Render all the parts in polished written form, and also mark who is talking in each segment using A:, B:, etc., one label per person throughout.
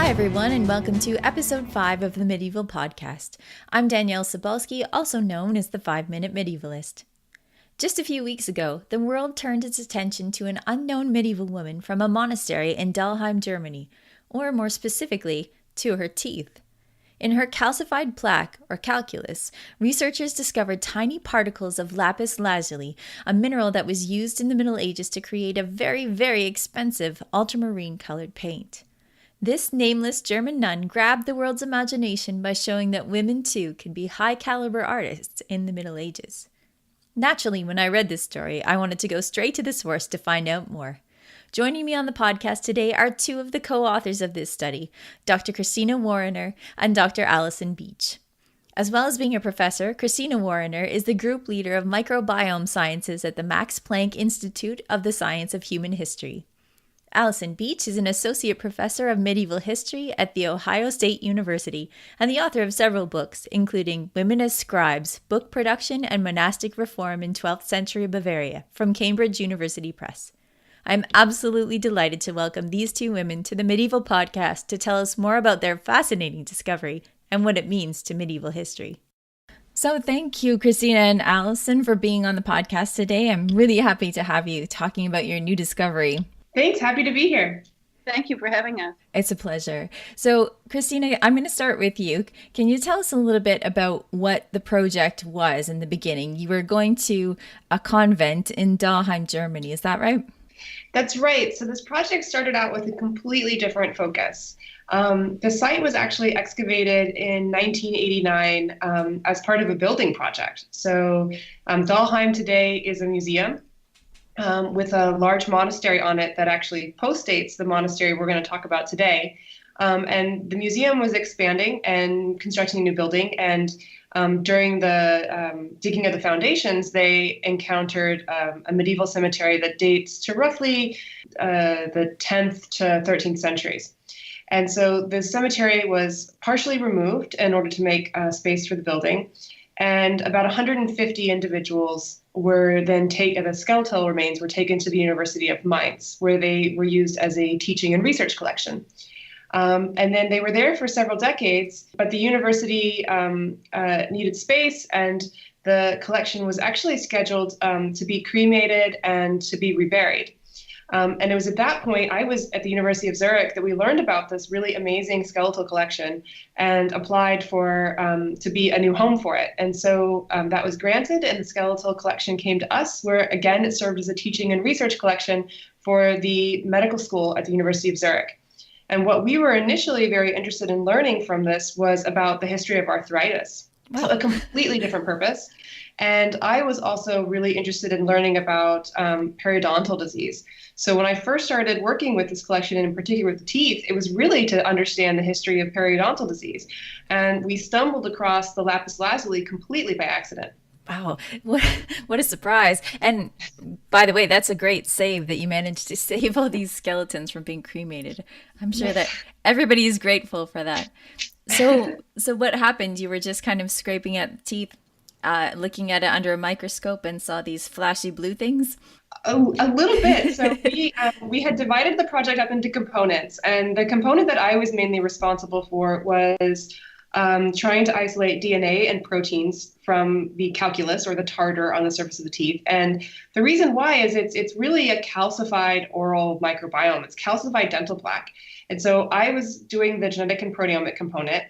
A: Hi, everyone, and welcome to episode 5 of the Medieval Podcast. I'm Danièle Cebulski, also known as the 5-Minute Medievalist. Just a few weeks ago, the world turned its attention to an unknown medieval woman from a monastery in Dalheim, Germany, or more specifically, to her teeth. In her calcified plaque, or calculus, researchers discovered tiny particles of Lapus Lazuli, a mineral that was used in the Middle Ages to create a very, very expensive ultramarine-colored paint. This nameless German nun grabbed the world's imagination by showing that women too could be high-caliber artists in the Middle Ages. Naturally, when I read this story, I wanted to go straight to the source to find out more. Joining me on the podcast today are two of the co-authors of this study, Dr. Christina Warinner and Dr. Alison Beach. As well as being a professor, Christina Warinner is the group leader of microbiome sciences at the Max Planck Institute of the Science of Human History. Alison Beach is an associate professor of medieval history at The Ohio State University and the author of several books, including Women as Scribes, Book Production and Monastic Reform in 12th Century Bavaria, from Cambridge University Press. I'm absolutely delighted to welcome these two women to the Medieval Podcast to tell us more about their fascinating discovery and what it means to medieval history. So thank you, Christina and Alison, for being on the podcast today. I'm really happy to have you talking about your new discovery.
B: Thanks. Happy to be here.
C: Thank you for having us.
A: It's a pleasure. So, Christina, I'm going to start with you. Can you tell us a little bit about what the project was in the beginning? You were going to a convent in Dalheim, Germany. Is that right?
B: That's right. So this project started out with a completely different focus. The site was actually excavated in 1989 as part of a building project. So Dalheim today is a museum with a large monastery on it that actually postdates the monastery we're going to talk about today. And the museum was expanding and constructing a new building. And during the digging of the foundations, they encountered a medieval cemetery that dates to roughly the 10th to 13th centuries. And so the cemetery was partially removed in order to make space for the building. And about 150 individuals were then the skeletal remains were taken to the University of Mainz, where they were used as a teaching and research collection. And then they were there for several decades, but the university needed space, and the collection was actually scheduled to be cremated and to be reburied. And it was at that point, I was at the University of Zurich, that we learned about this really amazing skeletal collection and applied for to be a new home for it. And so that was granted, and the skeletal collection came to us, where again, it served as a teaching and research collection for the medical school at the University of Zurich. And what we were initially very interested in learning from this was about the history of arthritis. Wow. So a completely different purpose. And I was also really interested in learning about periodontal disease. So when I first started working with this collection, and in particular with the teeth, it was really to understand the history of periodontal disease. And we stumbled across the Lapus Lazuli completely by accident.
A: Wow, what a surprise. And by the way, that's a great save that you managed to save all these skeletons from being cremated. I'm sure that everybody is grateful for that. So what happened? You were just kind of scraping at the teeth, looking at it under a microscope, and saw these flashy blue things?
B: Oh, a little bit. So we had divided the project up into components, and the component that I was mainly responsible for was trying to isolate DNA and proteins from the calculus, or the tartar on the surface of the teeth. And the reason why is it's really a calcified oral microbiome. It's calcified dental plaque. And so I was doing the genetic and proteomic component.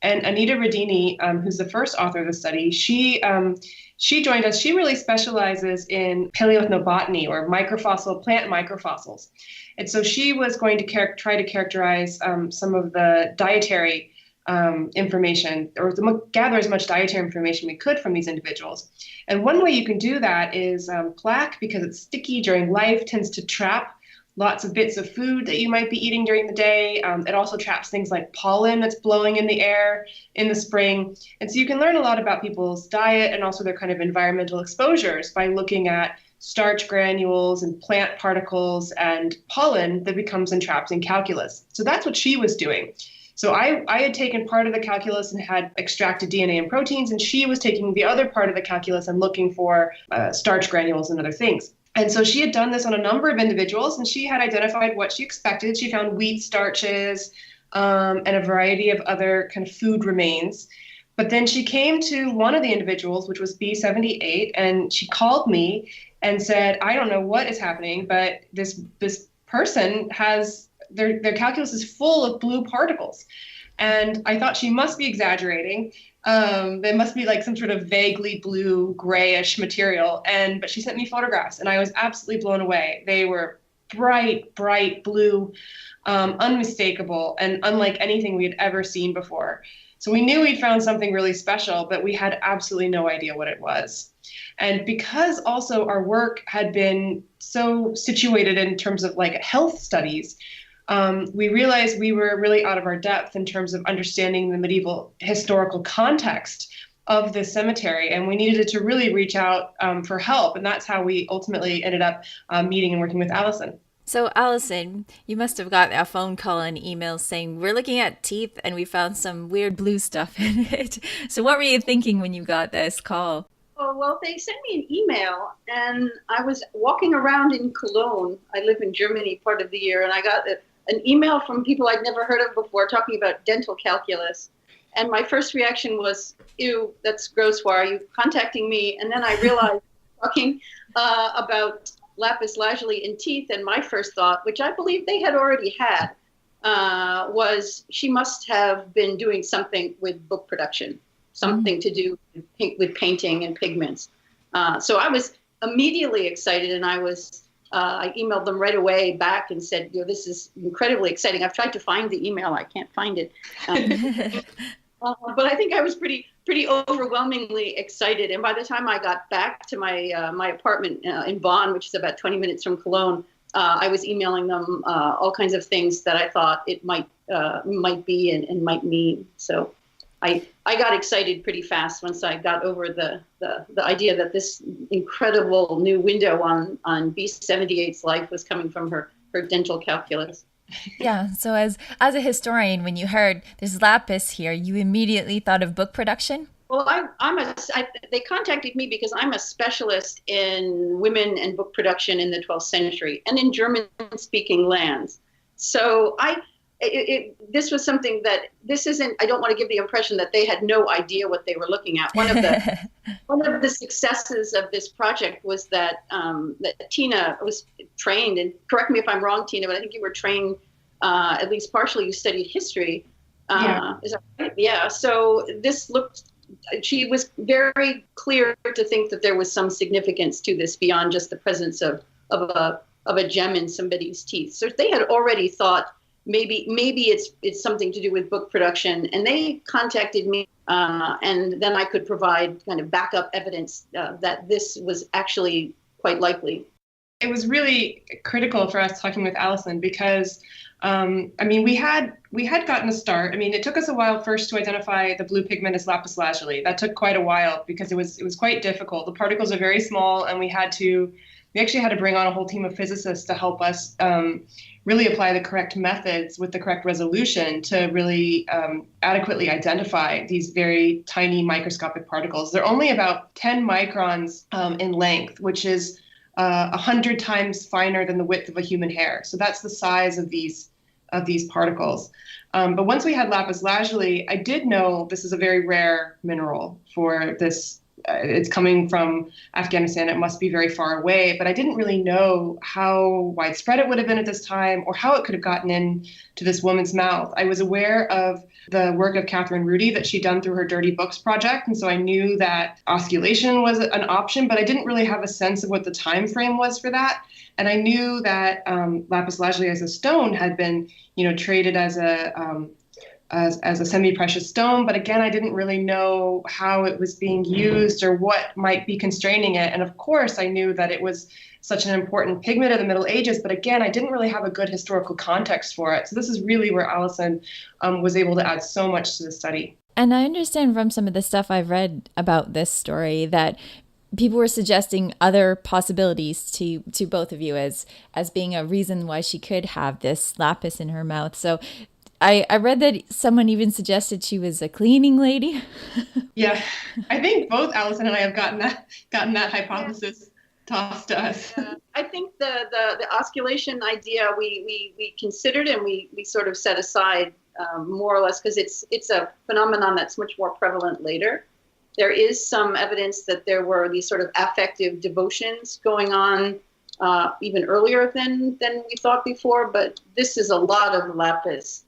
B: And Anita Rodini, who's the first author of the study, she joined us. She really specializes in paleoethnobotany, or plant microfossils. And so she was going to try to characterize some of the dietary information, or gather as much dietary information we could from these individuals. And one way you can do that is plaque, because it's sticky during life, tends to trap lots of bits of food that you might be eating during the day. It also traps things like pollen that's blowing in the air in the spring. And so you can learn a lot about people's diet and also their kind of environmental exposures by looking at starch granules and plant particles and pollen that becomes entrapped in calculus. So that's what she was doing. So I had taken part of the calculus and had extracted DNA and proteins, and she was taking the other part of the calculus and looking for starch granules and other things. And so she had done this on a number of individuals, and she had identified what she expected. She found wheat starches, and a variety of other kind of food remains. But then she came to one of the individuals, which was B78, and she called me and said, I don't know what is happening, but this person has their calculus is full of blue particles. And I thought she must be exaggerating. They must be like some sort of vaguely blue, grayish material. But she sent me photographs, and I was absolutely blown away. They were bright blue, unmistakable, and unlike anything we had ever seen before. So we knew we'd found something really special, but we had absolutely no idea what it was. And because also our work had been so situated in terms of like health studies, we realized we were really out of our depth in terms of understanding the medieval historical context of this cemetery. And we needed to really reach out for help. And that's how we ultimately ended up meeting and working with Alison.
A: So, Alison, you must have got a phone call and email saying, we're looking at teeth and we found some weird blue stuff in it. So what were you thinking when you got this call?
C: Oh, well, they sent me an email, and I was walking around in Cologne. I live in Germany part of the year, and I got an email from people I'd never heard of before talking about dental calculus. And my first reaction was, ew, that's gross. Why are you contacting me? And then I realized talking about lapis lazuli in teeth, and my first thought, which I believe they had already had, was she must have been doing something with book production, something to do with painting and pigments. So I was immediately excited, and I emailed them right away back and said, this is incredibly exciting. I've tried to find the email. I can't find it. But I think I was pretty overwhelmingly excited. And by the time I got back to my apartment in Bonn, which is about 20 minutes from Cologne, I was emailing them all kinds of things that I thought it might be and might mean. So I got excited pretty fast once I got over the idea that this incredible new window on B78's life was coming from her dental calculus.
A: Yeah. So as a historian, when you heard there's lapis here, you immediately thought of book production?
C: Well, they contacted me because I'm a specialist in women and book production in the 12th century and in German-speaking lands. So this was something that I don't want to give the impression that they had no idea what they were looking at. One of the successes of this project was that Tina was trained, and correct me if I'm wrong, Tina, but I think you were trained, at least partially, you studied history.
B: Yeah.
C: Is that right? Yeah. So she was very clear to think that there was some significance to this beyond just the presence of a gem in somebody's teeth. So they had already thought, maybe it's something to do with book production, and they contacted me, and then I could provide kind of backup evidence that this was actually quite likely.
B: It was really critical for us talking with Alison because, we had gotten a start. It took us a while first to identify the blue pigment as lapis lazuli. That took quite a while because it was quite difficult. The particles are very small, and we actually had to bring on a whole team of physicists to help us really apply the correct methods with the correct resolution to really adequately identify these very tiny microscopic particles. They're only about 10 microns in length, which is 100 times finer than the width of a human hair. So that's the size of these particles. But once we had lapis lazuli, I did know this is a very rare mineral for this. It's coming from Afghanistan. It must be very far away, but I didn't really know how widespread it would have been at this time or how it could have gotten into this woman's mouth. I was aware of the work of Catherine Rudy that she'd done through her Dirty Books project, and so I knew that osculation was an option, but I didn't really have a sense of what the time frame was for that. And I knew that lapis lazuli as a stone had been, traded as a semi-precious stone. But again, I didn't really know how it was being used or what might be constraining it. And of course, I knew that it was such an important pigment of the Middle Ages. But again, I didn't really have a good historical context for it. So this is really where Alison was able to add so much to the study.
A: And I understand from some of the stuff I've read about this story that people were suggesting other possibilities to both of you as being a reason why she could have this lapis in her mouth. So I read that someone even suggested she was a cleaning lady.
B: Yeah, I think both Alison and I have gotten that hypothesis. tossed to us.
C: I think the osculation idea we considered and we sort of set aside more or less because it's a phenomenon that's much more prevalent later. There is some evidence that there were these sort of affective devotions going on even earlier than we thought before, but this is a lot of Lapus.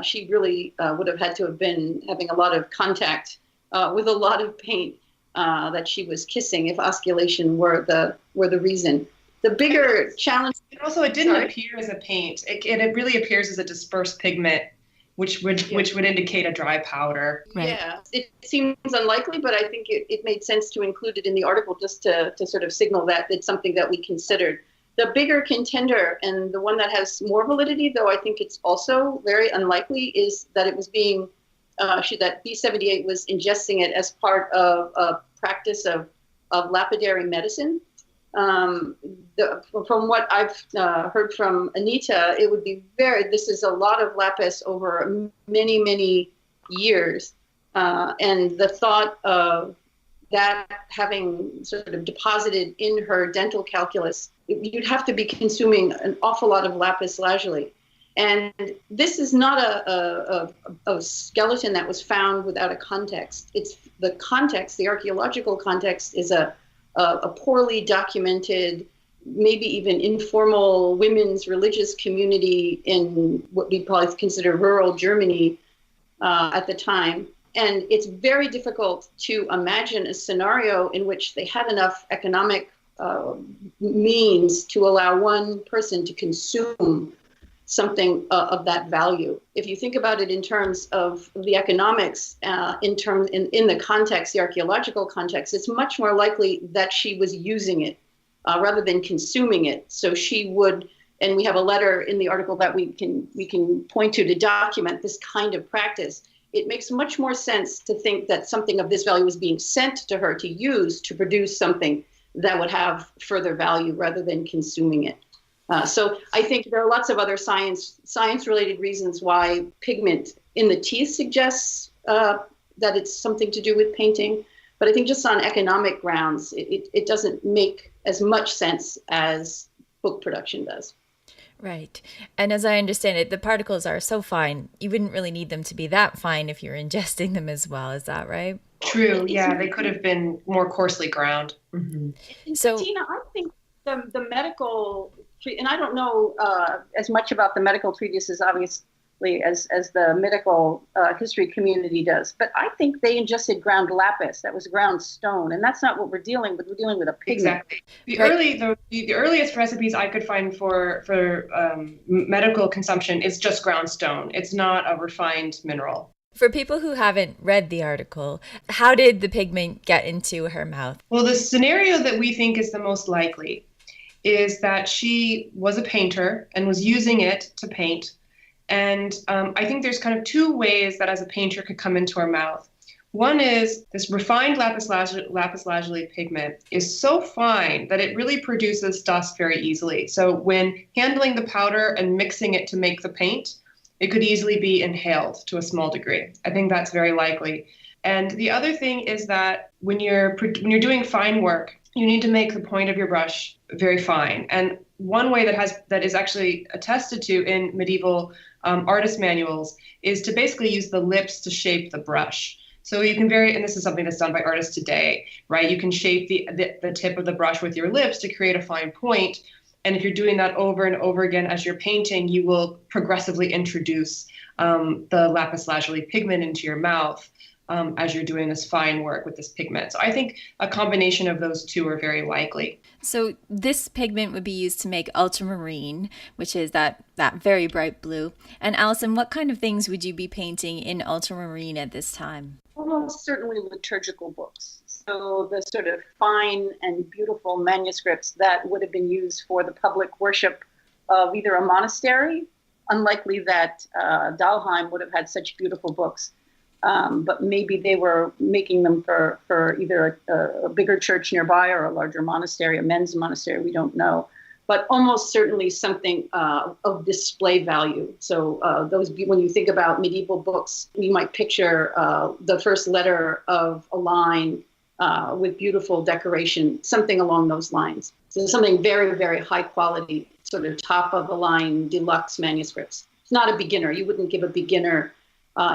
C: She really would have had to have been having a lot of contact with a lot of paint that she was kissing if osculation were the reason. The bigger challenge.
B: Also, it didn't appear as a paint. It really appears as a dispersed pigment, which would indicate a dry powder.
C: Right. Yeah, it seems unlikely, but I think it made sense to include it in the article just to sort of signal that it's something that we considered. The bigger contender, and the one that has more validity, though I think it's also very unlikely, is that it was being, that B78 was ingesting it as part of a practice of lapidary medicine. From what I've heard from Anita, it would be this is a lot of Lapus over many, many years. And the thought of that having sort of deposited in her dental calculus, you'd have to be consuming an awful lot of Lapus Lazuli. And this is not a skeleton that was found without a context. It's the context, the archaeological context is a poorly documented, maybe even informal women's religious community in what we'd probably consider rural Germany at the time. And it's very difficult to imagine a scenario in which they had enough economic means to allow one person to consume something of that value. If you think about it in terms of the economics, in the context, the archaeological context, it's much more likely that she was using it rather than consuming it. So she would, and we have a letter in the article that we can point to document this kind of practice. It makes much more sense to think that something of this value was being sent to her to use to produce something that would have further value rather than consuming it. So I think there are lots of other science-related reasons why pigment in the teeth suggests that it's something to do with painting. But I think just on economic grounds, it doesn't make as much sense as book production does.
A: Right. And as I understand it, the particles are so fine, you wouldn't really need them to be that fine if you're ingesting them as well. Is that right?
B: True. Yeah, they could have been more coarsely ground.
C: Mm-hmm. So, Tina, I think the medical, and I don't know as much about the medical treatises, obviously, as the medical history community does, but I think they ingested ground lapis. That was ground stone, and that's not what we're dealing with. We're dealing with a pigment.
B: Exactly. The earliest recipes I could find for medical consumption is just ground stone. It's not a refined mineral.
A: For people who haven't read the article, how did the pigment get into her mouth?
B: Well, the scenario that we think is the most likely is that she was a painter and was using it to paint. And I think there's kind of two ways that as a painter could come into her mouth. One is this refined lapis lazuli pigment is so fine that it really produces dust very easily. So when handling the powder and mixing it to make the paint, it could easily be inhaled to a small degree. I think that's very likely. And the other thing is that when you're doing fine work, you need to make the point of your brush very fine. And one way that is actually attested to in medieval artist manuals is to basically use the lips to shape the brush. So you can and this is something that's done by artists today, right? You can shape the tip of the brush with your lips to create a fine point. And if you're doing that over and over again as you're painting, you will progressively introduce the lapis lazuli pigment into your mouth as you're doing this fine work with this pigment. So I think a combination of those two are very likely.
A: So this pigment would be used to make ultramarine, which is that very bright blue. And Alison, what kind of things would you be painting in ultramarine at this time?
C: Almost certainly liturgical books. So the sort of fine and beautiful manuscripts that would have been used for the public worship of either a monastery. Unlikely that Dalheim would have had such beautiful books. But maybe they were making them for either a bigger church nearby or a larger monastery, a men's monastery, we don't know. But almost certainly something of display value. So when you think about medieval books, you might picture the first letter of a line with beautiful decoration, something along those lines. So something very, very high quality, sort of top of the line deluxe manuscripts. It's not a beginner. You wouldn't give a beginner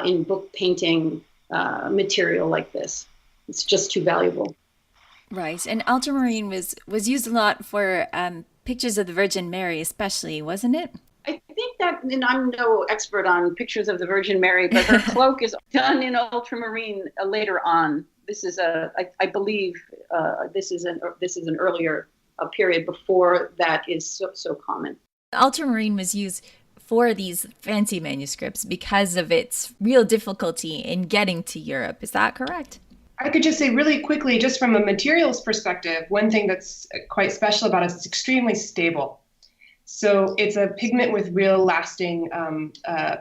C: in book painting material like this. It's just too valuable.
A: Right. And ultramarine was used a lot for pictures of the Virgin Mary, especially, wasn't it?
C: I think that, and I'm no expert on pictures of the Virgin Mary, but her cloak is done in ultramarine later on. This is I believe this is an earlier period before that is so common.
A: Ultramarine was used for these fancy manuscripts because of its real difficulty in getting to Europe. Is that correct?
B: I could just say really quickly, just from a materials perspective, one thing that's quite special about it is it's extremely stable. So it's a pigment with real lasting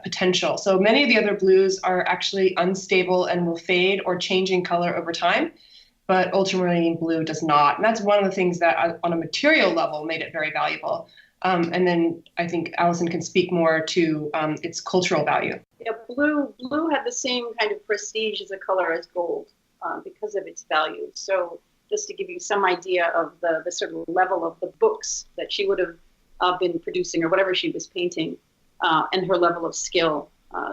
B: potential. So many of the other blues are actually unstable and will fade or change in color over time, but ultramarine blue does not. And that's one of the things that on a material level made it very valuable. And then I think Alison can speak more to its cultural value.
C: Yeah, blue had the same kind of prestige as a color as gold. Because of its value. So just to give you some idea of the sort of level of the books that she would have been producing or whatever she was painting and her level of skill,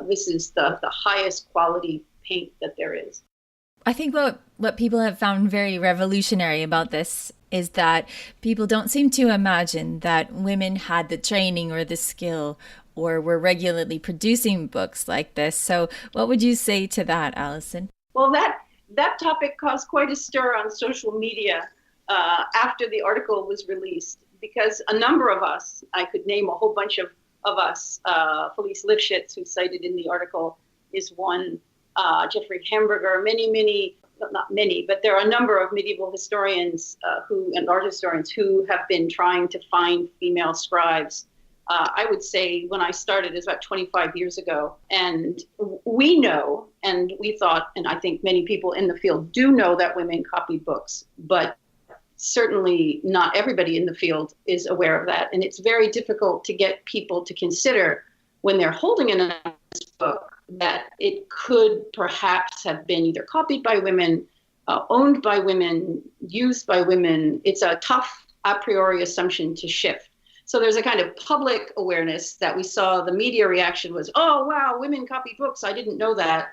C: this is the highest quality paint that there is.
A: I think what people have found very revolutionary about this is that people don't seem to imagine that women had the training or the skill or were regularly producing books like this. So what would you say to that, Alison?
C: Well, that topic caused quite a stir on social media after the article was released, because a number of us, I could name a whole bunch of us, Felice Lifshitz, who's cited in the article, is one, Jeffrey Hamburger, not many, but there are a number of medieval historians and art historians who have been trying to find female scribes. I would say when I started is about 25 years ago. And we know, and we thought, and I think many people in the field do know that women copied books, but certainly not everybody in the field is aware of that. And it's very difficult to get people to consider when they're holding a book that it could perhaps have been either copied by women, owned by women, used by women. It's a tough a priori assumption to shift. So there's a kind of public awareness that we saw. The media reaction was, oh, wow, women copy books. I didn't know that.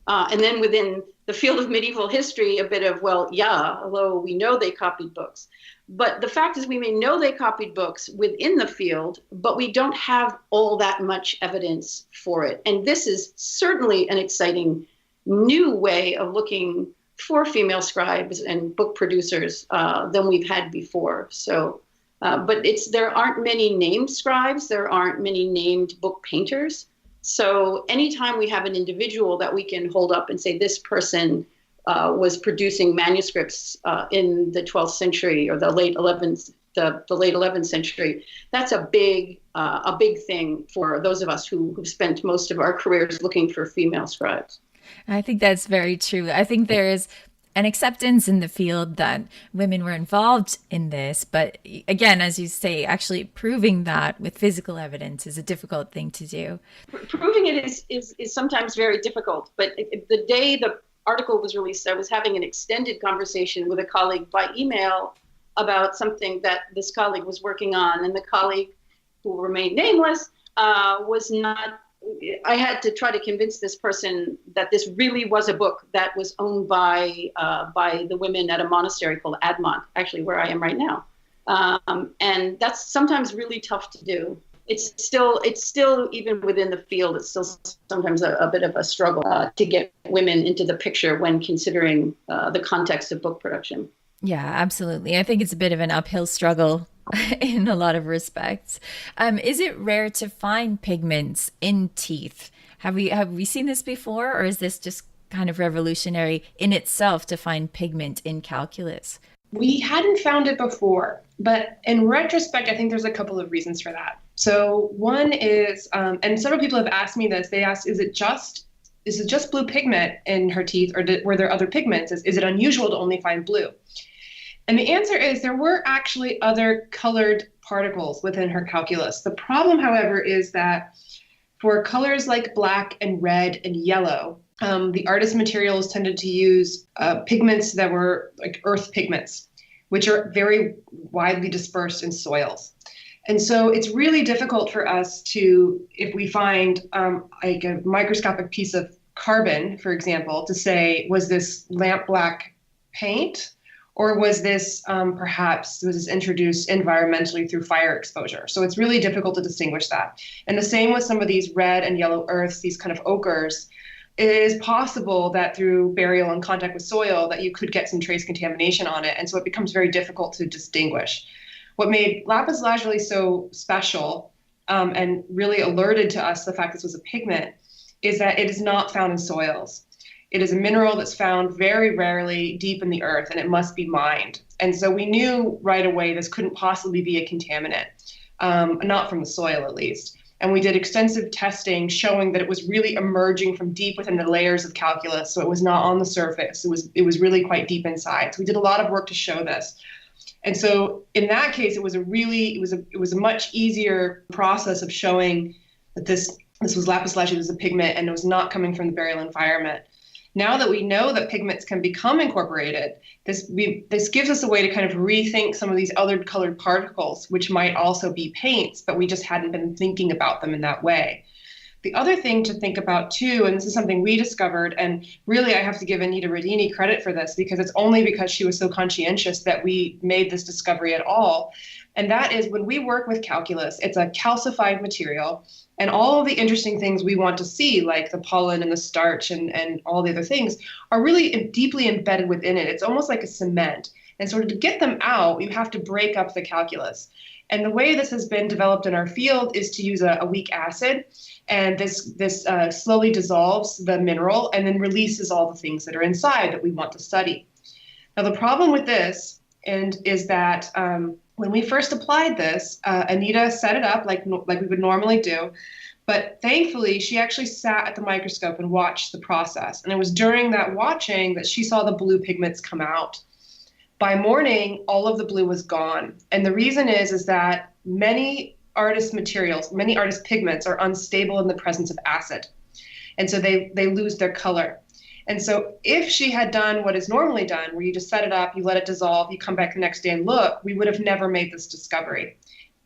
C: And then within the field of medieval history, a bit of, well, yeah, although we know they copied books. But the fact is we may know they copied books within the field, but we don't have all that much evidence for it. And this is certainly an exciting new way of looking for female scribes and book producers than we've had before. So. But there aren't many named scribes. There aren't many named book painters. So anytime we have an individual that we can hold up and say this person was producing manuscripts in the 12th century or the late 11th century, that's a big thing for those of us who've spent most of our careers looking for female scribes.
A: I think that's very true. I think there is an acceptance in the field that women were involved in this. But again, as you say, actually proving that with physical evidence is a difficult thing to do.
C: Proving it is sometimes very difficult. But the day the article was released, I was having an extended conversation with a colleague by email about something that this colleague was working on. And the colleague, who remained nameless, was not. I had to try to convince this person that this really was a book that was owned by the women at a monastery called Admont, actually where I am right now. And that's sometimes really tough to do. It's still even within the field, it's still sometimes a bit of a struggle to get women into the picture when considering the context of book production.
A: Yeah, absolutely. I think it's a bit of an uphill struggle in a lot of respects. Is it rare to find pigments in teeth? Have we seen this before, or is this just kind of revolutionary in itself to find pigment in calculus?
B: We hadn't found it before, but in retrospect, I think there's a couple of reasons for that. So one is, and several people have asked me this, they asked, is it just blue pigment in her teeth, or were there other pigments? Is it unusual to only find blue? And the answer is there were actually other colored particles within her calculus. The problem, however, is that for colors like black and red and yellow, the artist materials tended to use pigments that were like earth pigments, which are very widely dispersed in soils. And so it's really difficult for us to, if we find like a microscopic piece of carbon, for example, to say, was this lamp black paint? Or was this introduced environmentally through fire exposure? So it's really difficult to distinguish that. And the same with some of these red and yellow earths, these kind of ochres. It is possible that through burial and contact with soil that you could get some trace contamination on it. And so it becomes very difficult to distinguish. What made lapis lazuli so special and really alerted to us the fact this was a pigment is that it is not found in soils. It is a mineral that's found very rarely deep in the earth, and it must be mined. And so we knew right away this couldn't possibly be a contaminant, not from the soil at least. And we did extensive testing showing that it was really emerging from deep within the layers of calculus. So it was not on the surface. It was really quite deep inside. So we did a lot of work to show this. And so in that case, it was a much easier process of showing that this was lapis lazuli as a pigment, and it was not coming from the burial environment. Now that we know that pigments can become incorporated, this gives us a way to kind of rethink some of these other colored particles, which might also be paints, but we just hadn't been thinking about them in that way. The other thing to think about too, and this is something we discovered, and really I have to give Anita Rodini credit for this because it's only because she was so conscientious that we made this discovery at all. And that is when we work with calculus, it's a calcified material. And all of the interesting things we want to see, like the pollen and the starch and all the other things, are really deeply embedded within it. It's almost like a cement. And so to get them out, you have to break up the calculus. And the way this has been developed in our field is to use a weak acid. And this slowly dissolves the mineral and then releases all the things that are inside that we want to study. Now, the problem with this is that when we first applied this, Anita set it up like we would normally do. But thankfully, she actually sat at the microscope and watched the process. And it was during that watching that she saw the blue pigments come out. By morning, all of the blue was gone. And the reason is that many artist pigments are unstable in the presence of acid. And so they lose their color. And so if she had done what is normally done, where you just set it up, you let it dissolve, you come back the next day and look, we would have never made this discovery.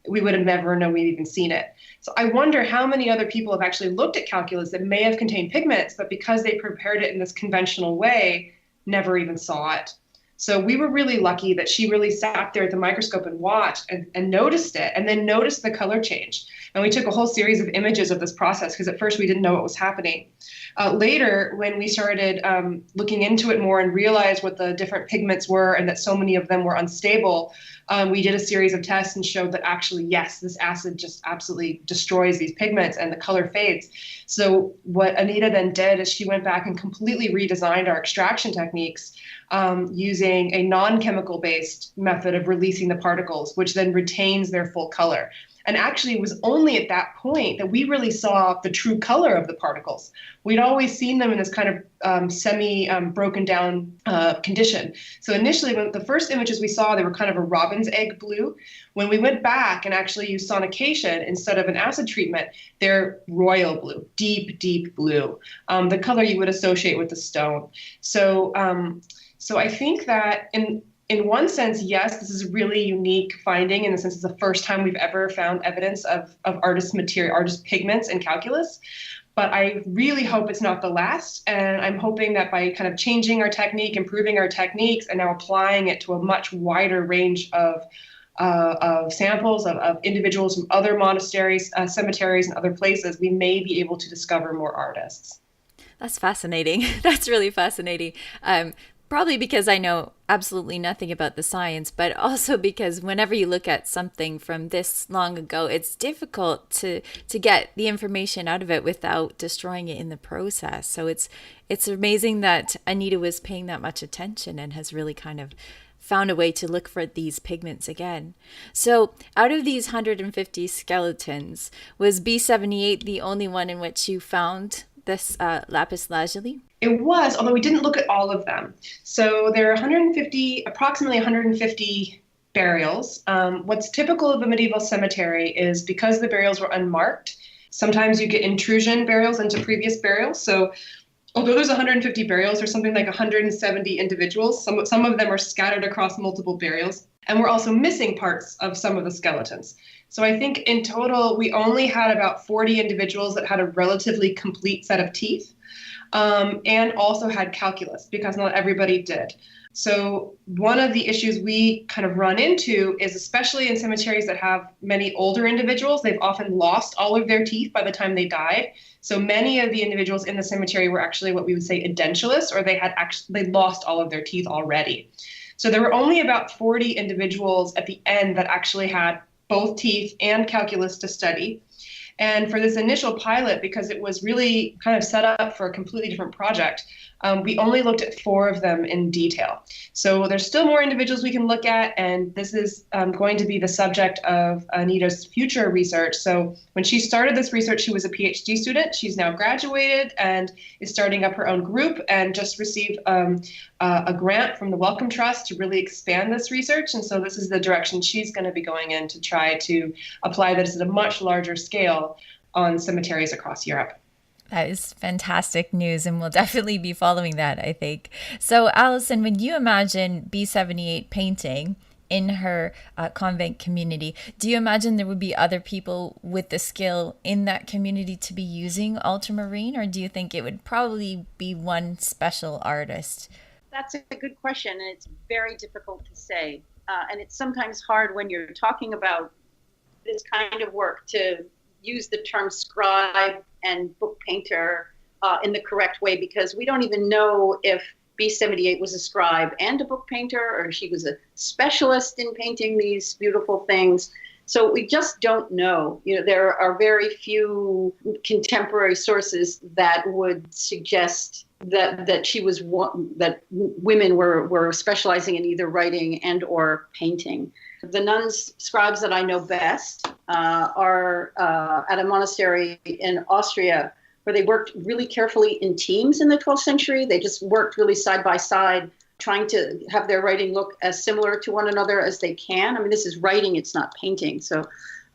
B: We would have never known we'd even seen it. So I wonder how many other people have actually looked at calculus that may have contained pigments, but because they prepared it in this conventional way, never even saw it. So we were really lucky that she really sat there at the microscope and watched and noticed it, and then noticed the color change. And we took a whole series of images of this process because at first we didn't know what was happening. Later, when we started looking into it more and realized what the different pigments were and that so many of them were unstable, we did a series of tests and showed that actually, yes, this acid just absolutely destroys these pigments and the color fades. So what Anita then did is she went back and completely redesigned our extraction techniques using a non-chemical based method of releasing the particles, which then retains their full color. And actually, it was only at that point that we really saw the true color of the particles. We'd always seen them in this kind of semi-broken down condition. So initially, when the first images we saw, they were kind of a robin's egg blue. When we went back and actually used sonication instead of an acid treatment, they're royal blue, deep, deep blue, the color you would associate with the stone. So I think that in one sense, yes, this is a really unique finding in the sense it's the first time we've ever found evidence of artist pigments in calculus. But I really hope it's not the last. And I'm hoping that by kind of changing our technique, improving our techniques, and now applying it to a much wider range of samples of individuals from other monasteries, cemeteries, and other places, we may be able to discover more artists.
A: That's fascinating. That's really fascinating. Probably because I know absolutely nothing about the science, but also because whenever you look at something from this long ago, it's difficult to get the information out of it without destroying it in the process. So it's amazing that Anita was paying that much attention and has really kind of found a way to look for these pigments again. So out of these 150 skeletons, was B78 the only one in which you found this lapis lazuli?
B: It was, although we didn't look at all of them. So there are approximately 150 burials. What's typical of a medieval cemetery is because the burials were unmarked, sometimes you get intrusion burials into previous burials. So although there's 150 burials, there's something like 170 individuals. Some of them are scattered across multiple burials. And we're also missing parts of some of the skeletons. So I think in total, we only had about 40 individuals that had a relatively complete set of teeth, and also had calculus, because not everybody did. So one of the issues we kind of run into is, especially in cemeteries that have many older individuals, they've often lost all of their teeth by the time they died. So many of the individuals in the cemetery were actually what we would say edentulous, or they lost all of their teeth already. So there were only about 40 individuals at the end that actually had both teeth and calculus to study. And for this initial pilot, because it was really kind of set up for a completely different project, we only looked at 4 of them in detail. So there's still more individuals we can look at, and this is going to be the subject of Anita's future research. So when she started this research, she was a PhD student. She's now graduated and is starting up her own group, and just received a grant from the Wellcome Trust to really expand this research. And so this is the direction she's going to be going in, to try to apply this at a much larger scale on cemeteries across Europe.
A: That is fantastic news, and we'll definitely be following that, I think. So, Alison, when you imagine B78 painting in her convent community, do you imagine there would be other people with the skill in that community to be using ultramarine, or do you think it would probably be one special artist?
C: That's a good question, and it's very difficult to say. And it's sometimes hard when you're talking about this kind of work to use the term scribe and book painter in the correct way, because we don't even know if B78 was a scribe and a book painter, or she was a specialist in painting these beautiful things. So we just don't know. You know, there are very few contemporary sources that would suggest that she was that women were specializing in either writing and or painting. The nuns scribes that I know best are at a monastery in Austria, where they worked really carefully in teams in the 12th century. They just worked really side by side, trying to have their writing look as similar to one another as they can. I mean, this is writing, it's not painting. So,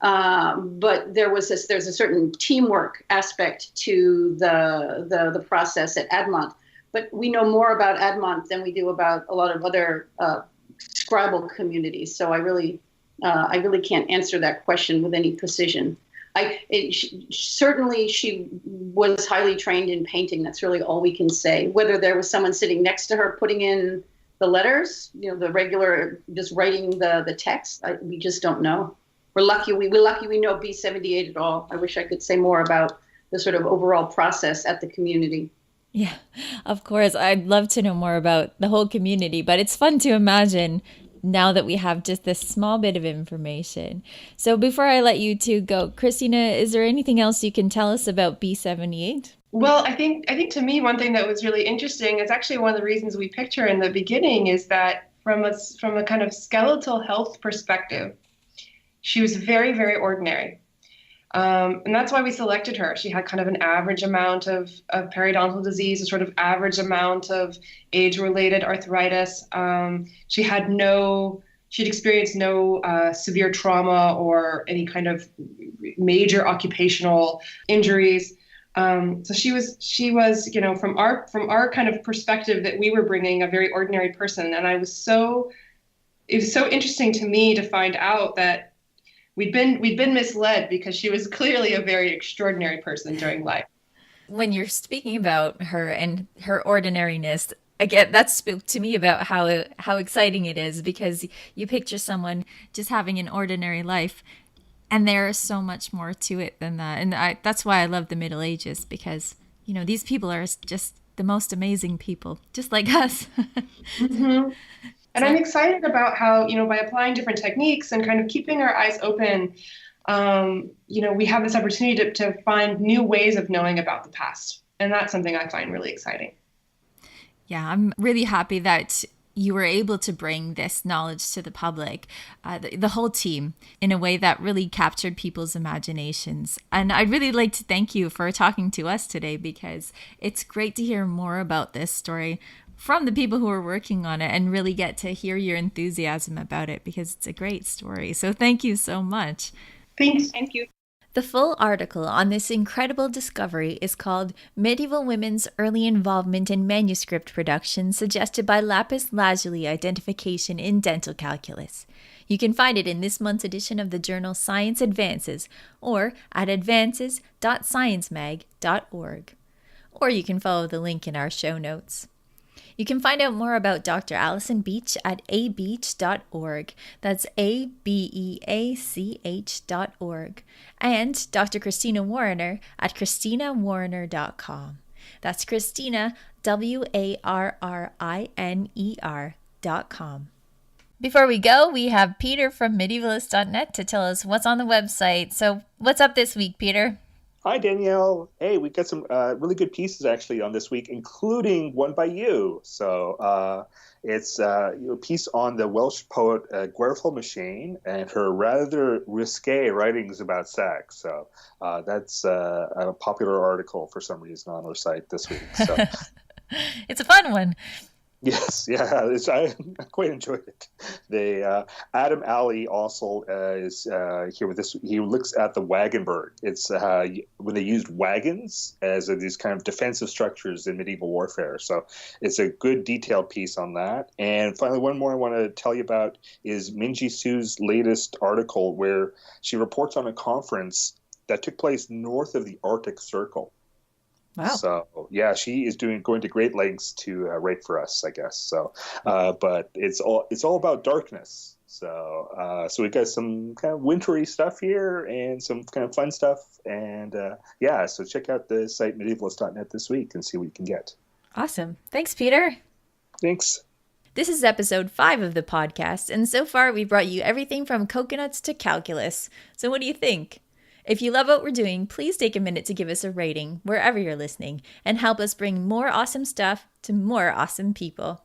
C: but there's a certain teamwork aspect to the process at Admont. But we know more about Admont than we do about a lot of other scribal communities. So I really can't answer that question with any precision. Certainly she was highly trained in painting. That's really all we can say. Whether there was someone sitting next to her putting in the letters, the regular, just writing the text, we just don't know. We're lucky we know B78 at all. I wish I could say more about the sort of overall process at the community.
A: Yeah, of course. I'd love to know more about the whole community, but it's fun to imagine now that we have just this small bit of information. So before I let you two go, Christina, is there anything else you can tell us about B78?
B: Well, I think to me, one thing that was really interesting is actually one of the reasons we picked her in the beginning is that from a kind of skeletal health perspective, she was very, very ordinary. And that's why we selected her. She had kind of an average amount of periodontal disease, a sort of average amount of age-related arthritis. She'd experienced no severe trauma or any kind of major occupational injuries. So she was, from our kind of perspective, that we were bringing a very ordinary person. And it was so interesting to me to find out that we'd been misled, because she was clearly a very extraordinary person during life.
A: When you're speaking about her and her ordinariness, again, that spoke to me about how exciting it is, because you picture someone just having an ordinary life, and there is so much more to it than that. And that's why I love the Middle Ages, because these people are just the most amazing people, just like us.
B: Mm-hmm. And I'm excited about how, by applying different techniques and kind of keeping our eyes open, we have this opportunity to find new ways of knowing about the past. And that's something I find really exciting.
A: Yeah, I'm really happy that you were able to bring this knowledge to the public, the whole team, in a way that really captured people's imaginations. And I'd really like to thank you for talking to us today, because it's great to hear more about this story from the people who are working on it, and really get to hear your enthusiasm about it, because it's a great story. So thank you so much.
B: Thanks.
C: Thank you.
A: The full article on this incredible discovery is called Medieval Women's Early Involvement in Manuscript Production Suggested by Lapus Lazuli Identification in Dental Calculus. You can find it in this month's edition of the journal Science Advances or at advances.sciencemag.org. Or you can follow the link in our show notes. You can find out more about Dr. Alison Beach at abeach.org. That's abeach.org. And Dr. Christina Warinner at ChristinaWarinner.com. That's Christina, WARRINER.com. Before we go, we have Peter from medievalist.net to tell us what's on the website. So what's up this week, Peter?
D: Hi, Danielle. Hey, we've got some really good pieces actually on this week, including one by you. So it's a piece on the Welsh poet Gwerfyl Machine and her rather risque writings about sex. So that's a popular article for some reason on our site this week. So.
A: It's a fun one.
D: Yes, yeah, I quite enjoyed it. Adam Alley also is here with this. He looks at the Wagenburg. It's when they used wagons as these kind of defensive structures in medieval warfare. So it's a good detailed piece on that. And finally, one more I want to tell you about is Minji Su's latest article where she reports on a conference that took place north of the Arctic Circle.
A: Wow.
D: So yeah, she is going to great lengths to write for us, I guess. So, but it's all about darkness. So so we got some kind of wintry stuff here and some kind of fun stuff, and yeah. So check out the site medievalist.net this week and see what you can get.
A: Awesome. Thanks, Peter.
D: Thanks.
A: This is episode 5 of the podcast, and so far we've brought you everything from coconuts to calculus. So what do you think? If you love what we're doing, please take a minute to give us a rating wherever you're listening and help us bring more awesome stuff to more awesome people.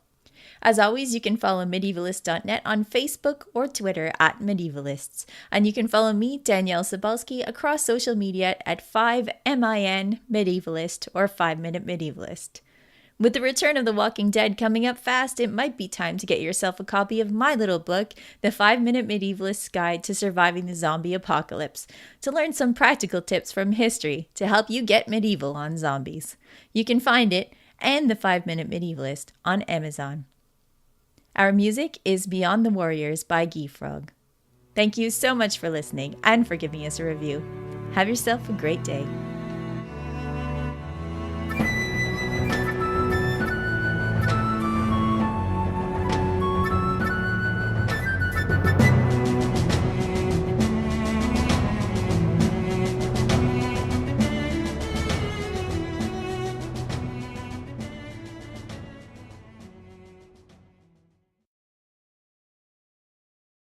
A: As always, you can follow medievalist.net on Facebook or Twitter at medievalists. And you can follow me, Danièle Cybulski, across social media at 5MIN Medievalist or 5 Minute Medievalist. With the return of The Walking Dead coming up fast, it might be time to get yourself a copy of my little book, The 5-Minute Medievalist's Guide to Surviving the Zombie Apocalypse, to learn some practical tips from history to help you get medieval on zombies. You can find it and The 5-Minute Medievalist on Amazon. Our music is Beyond the Warriors by Geefrog. Thank you so much for listening and for giving us a review. Have yourself a great day.